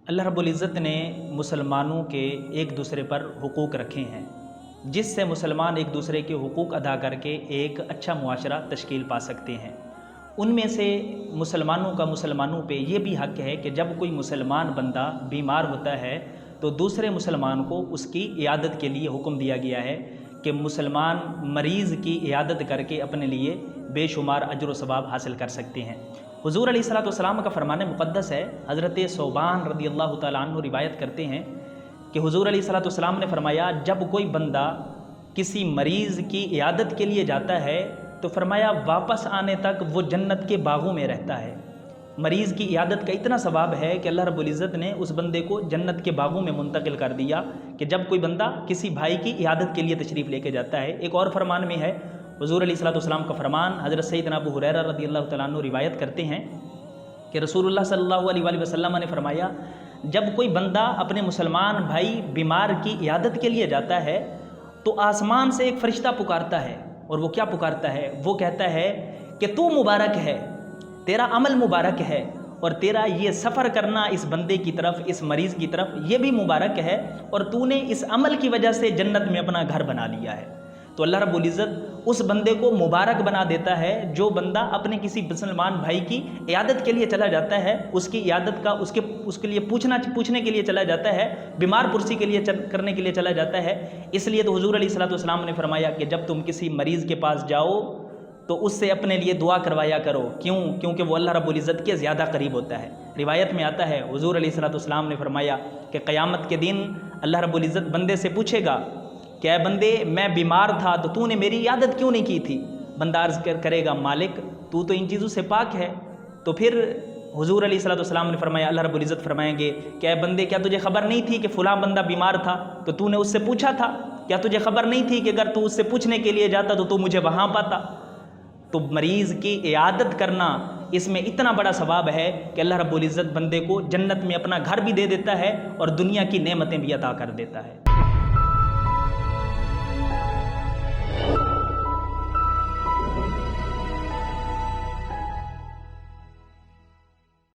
اللہ رب العزت نے مسلمانوں کے ایک دوسرے پر حقوق رکھے ہیں، جس سے مسلمان ایک دوسرے کے حقوق ادا کر کے ایک اچھا معاشرہ تشکیل پا سکتے ہیں۔ ان میں سے مسلمانوں کا مسلمانوں پہ یہ بھی حق ہے کہ جب کوئی مسلمان بندہ بیمار ہوتا ہے تو دوسرے مسلمان کو اس کی عیادت کے لیے حکم دیا گیا ہے کہ مسلمان مریض کی عیادت کر کے اپنے لیے بے شمار اجر و ثواب حاصل کر سکتے ہیں۔ حضور علیہ الصلوۃ والسلام کا فرمان مقدس ہے، حضرت ثوبان رضی اللہ تعالیٰ عنہ روایت کرتے ہیں کہ حضور علیہ الصلوۃ والسلام نے فرمایا جب کوئی بندہ کسی مریض کی عیادت کے لیے جاتا ہے تو فرمایا واپس آنے تک وہ جنت کے باغوں میں رہتا ہے۔ مریض کی عیادت کا اتنا ثواب ہے کہ اللہ رب العزت نے اس بندے کو جنت کے باغوں میں منتقل کر دیا کہ جب کوئی بندہ کسی بھائی کی عیادت کے لیے تشریف لے کے جاتا ہے۔ ایک اور فرمان میں ہے، حضور علیہ الصلوۃ والسلام کا فرمان، حضرت سیدنا ابو ہریرہ رضی اللہ تعالیٰ عنہ روایت کرتے ہیں کہ رسول اللہ صلی اللہ علیہ وآلہ وسلم نے فرمایا جب کوئی بندہ اپنے مسلمان بھائی بیمار کی عیادت کے لیے جاتا ہے تو آسمان سے ایک فرشتہ پکارتا ہے، اور وہ کیا پکارتا ہے؟ وہ کہتا ہے کہ تو مبارک ہے، تیرا عمل مبارک ہے، اور تیرا یہ سفر کرنا اس بندے کی طرف، اس مریض کی طرف، یہ بھی مبارک ہے، اور تو نے اس عمل کی وجہ سے جنت میں اپنا گھر بنا لیا ہے۔ تو اللہ رب العزت اس بندے کو مبارک بنا دیتا ہے جو بندہ اپنے کسی مسلمان بھائی کی عیادت کے لیے چلا جاتا ہے، اس کی عیادت کا اس کے لیے پوچھنے کے لیے چلا جاتا ہے، بیمار پرسی کے لیے کرنے کے لیے چلا جاتا ہے۔ اس لیے تو حضور علیہ الصلوۃ والسلام نے فرمایا کہ جب تم کسی مریض کے پاس جاؤ تو اس سے اپنے لیے دعا کروایا کرو، کیونکہ وہ اللہ رب العزت کے زیادہ قریب ہوتا ہے۔ روایت میں آتا ہے حضور علیہ الصلوۃ والسلام نے فرمایا کہ قیامت کے دن اللہ رب العزت بندے سے پوچھے گا کہ اے بندے میں بیمار تھا تو نے میری عیادت کیوں نہیں کی تھی؟ بندہ عرض کرے گا مالک تو ان چیزوں سے پاک ہے۔ تو پھر حضور علیہ الصلوۃ والسلام نے فرمایا، اللہ رب العزت فرمائیں گے کہ اے بندے کیا تجھے خبر نہیں تھی کہ فلاں بندہ بیمار تھا تو نے اس سے پوچھا تھا؟ کیا تجھے خبر نہیں تھی کہ اگر تو اس سے پوچھنے کے لیے جاتا تو مجھے وہاں پاتا؟ تو مریض کی عیادت کرنا اس میں اتنا بڑا ثواب ہے کہ اللہ رب العزت بندے کو جنت میں اپنا گھر بھی دے دیتا ہے اور دنیا کی نعمتیں بھی عطا کر دیتا ہے۔